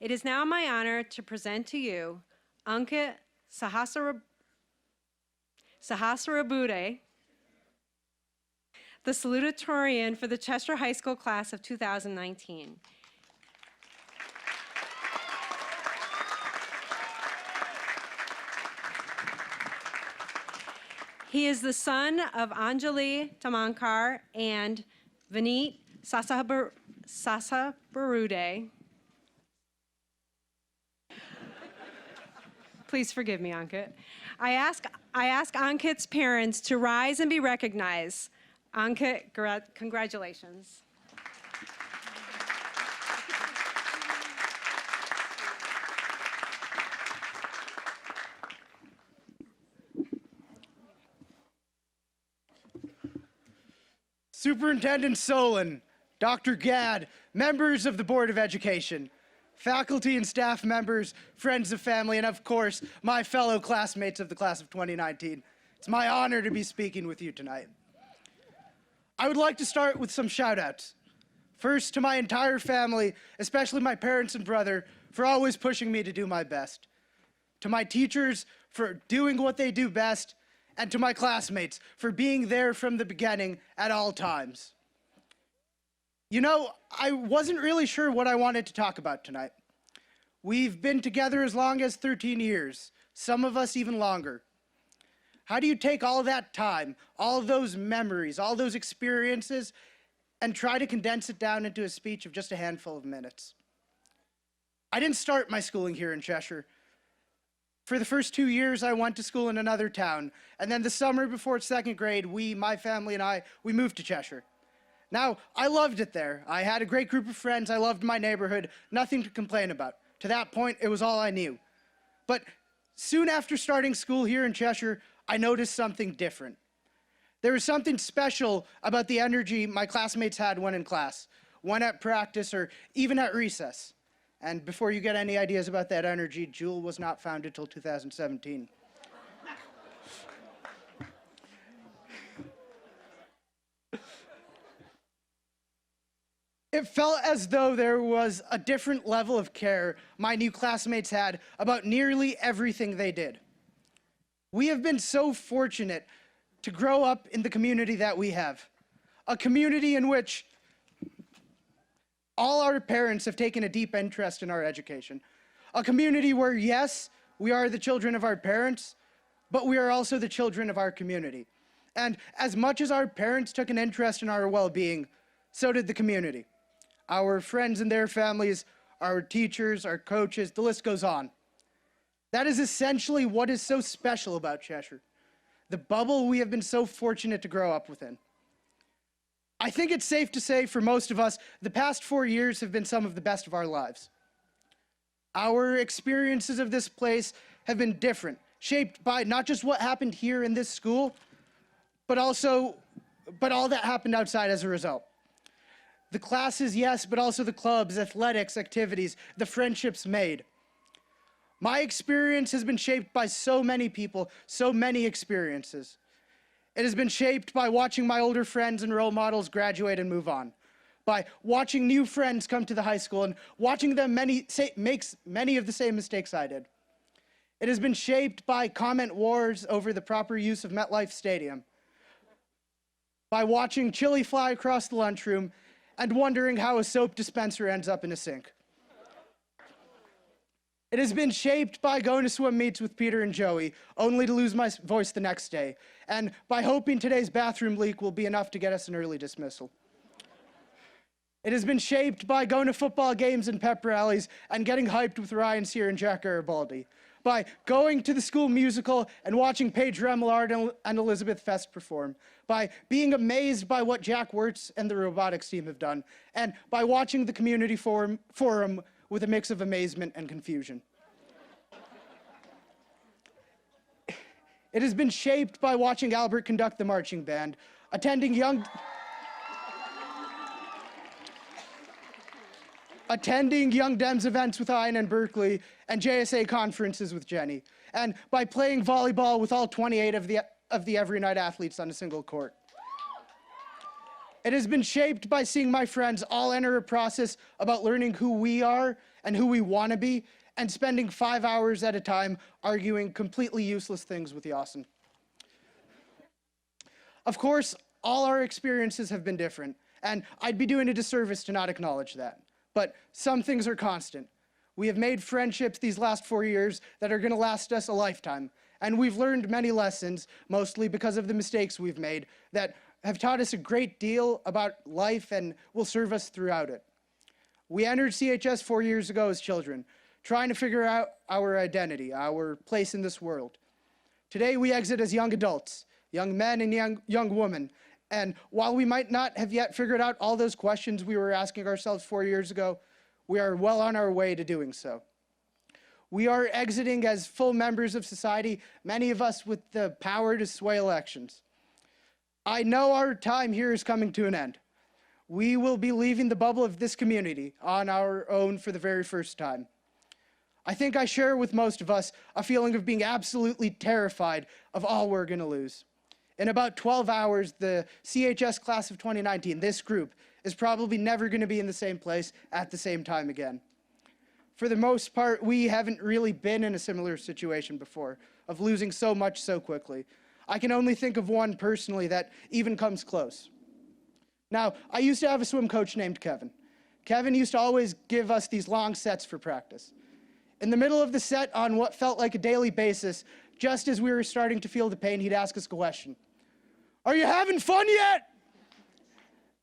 It is now my honor to present to you Ankit Sahasrabudhe, the Salutatorian for the Chester High School class of 2019. He is the son of Anjali Tamankar and Vineet Sasabarude. Please forgive me, Ankit. I ask Ankit's parents to rise and be recognized. Ankit, congratulations. Superintendent Solon, Dr. Gadd, members of the Board of Education, faculty and staff members, friends of family, and of course, my fellow classmates of the class of 2019. It's my honor to be speaking with you tonight. I would like to start with some shout-outs. First, to my entire family, especially my parents and brother, for always pushing me to do my best. To my teachers for doing what they do best, and to my classmates for being there from the beginning at all times. You know, I wasn't really sure what I wanted to talk about tonight. We've been together as long as 13 years, some of us even longer. How do you take all that time, all those memories, all those experiences, and try to condense it down into a speech of just a handful of minutes? I didn't start my schooling here in Cheshire. For the first 2 years, I went to school in another town, and then the summer before second grade, my family and I, we moved to Cheshire. Now, I loved it there. I had a great group of friends, I loved my neighborhood, nothing to complain about. To that point, it was all I knew. But soon after starting school here in Cheshire, I noticed something different. There was something special about the energy my classmates had when in class, when at practice, or even at recess. And before you get any ideas about that energy, Jewel was not founded till 2017. It felt as though there was a different level of care my new classmates had about nearly everything they did. We have been so fortunate to grow up in the community that we have, a community in which all our parents have taken a deep interest in our education. A community where, yes, we are the children of our parents, but we are also the children of our community. And as much as our parents took an interest in our well-being, so did the community. Our friends and their families, our teachers, our coaches, the list goes on. That is essentially what is so special about Cheshire, the bubble we have been so fortunate to grow up within. I think it's safe to say for most of us, the past 4 years have been some of the best of our lives. Our experiences of this place have been different, shaped by not just what happened here in this school, but all that happened outside as a result. The classes, yes, but also the clubs, athletics, activities, the friendships made. My experience has been shaped by so many people, so many experiences. It has been shaped by watching my older friends and role models graduate and move on, by watching new friends come to the high school and watching them make many of the same mistakes I did. It has been shaped by comment wars over the proper use of MetLife Stadium, by watching chili fly across the lunchroom and wondering how a soap dispenser ends up in a sink. It has been shaped by going to swim meets with Peter and Joey, only to lose my voice the next day, and by hoping today's bathroom leak will be enough to get us an early dismissal. It has been shaped by going to football games and pep rallies and getting hyped with Ryan Sear and Jack Garibaldi, by going to the school musical and watching Paige Remillard and Elizabeth Fest perform, by being amazed by what Jack Wirtz and the robotics team have done, and by watching the community forum with a mix of amazement and confusion. It has been shaped by watching Albert conduct the marching band, attending Young Dems events with Ian and Berkeley, and JSA conferences with Jenny, and by playing volleyball with all 28 of the Every Night athletes on a single court. It has been shaped by seeing my friends all enter a process about learning who we are and who we want to be, and spending 5 hours at a time arguing completely useless things with Yasin. Of course, all our experiences have been different, and I'd be doing a disservice to not acknowledge that. But some things are constant. We have made friendships these last 4 years that are going to last us a lifetime, and we've learned many lessons, mostly because of the mistakes we've made, that have taught us a great deal about life and will serve us throughout it. We entered CHS 4 years ago as children, trying to figure out our identity, our place in this world. Today we exit as young adults, young men and young women, and while we might not have yet figured out all those questions we were asking ourselves 4 years ago, we are well on our way to doing so. We are exiting as full members of society, many of us with the power to sway elections. I know our time here is coming to an end. We will be leaving the bubble of this community on our own for the very first time. I think I share with most of us a feeling of being absolutely terrified of all we're going to lose. In about 12 hours, the CHS class of 2019, this group, is probably never going to be in the same place at the same time again. For the most part, we haven't really been in a similar situation before, of losing so much so quickly. I can only think of one personally that even comes close. Now, I used to have a swim coach named Kevin. Kevin used to always give us these long sets for practice. In the middle of the set, on what felt like a daily basis, just as we were starting to feel the pain, he'd ask us a question. "Are you having fun yet?"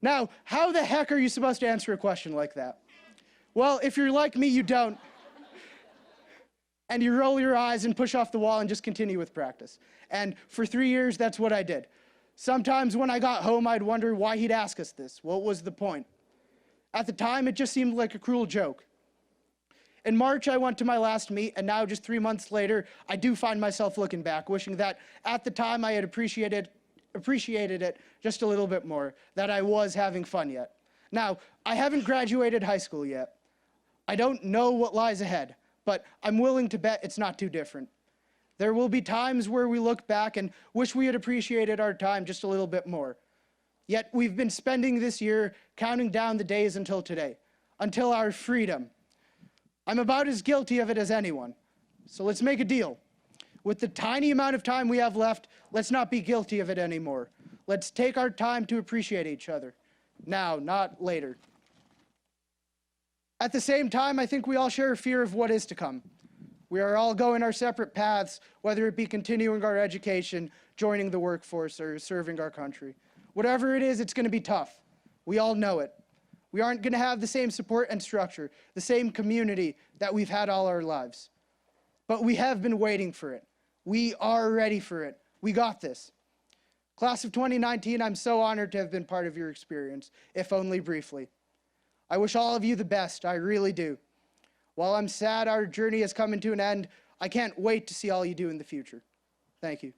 Now, how the heck are you supposed to answer a question like that? Well, if you're like me, you don't. And you roll your eyes and push off the wall and just continue with practice. And for 3 years, that's what I did. Sometimes when I got home, I'd wonder why he'd ask us this. What was the point? At the time, it just seemed like a cruel joke. In March, I went to my last meet, and now just 3 months later, I do find myself looking back, wishing that at the time I had appreciated it just a little bit more, that I was having fun yet. Now, I haven't graduated high school yet. I don't know what lies ahead, but I'm willing to bet it's not too different. There will be times where we look back and wish we had appreciated our time just a little bit more. Yet we've been spending this year counting down the days until today, until our freedom. I'm about as guilty of it as anyone. So let's make a deal. With the tiny amount of time we have left, let's not be guilty of it anymore. Let's take our time to appreciate each other. Now, not later. At the same time, I think we all share a fear of what is to come. We are all going our separate paths, whether it be continuing our education, joining the workforce, or serving our country. Whatever it is, it's going to be tough. We all know it. We aren't going to have the same support and structure, the same community that we've had all our lives. But we have been waiting for it. We are ready for it. We got this. Class of 2019, I'm so honored to have been part of your experience, if only briefly. I wish all of you the best, I really do. While I'm sad our journey has come to an end, I can't wait to see all you do in the future. Thank you.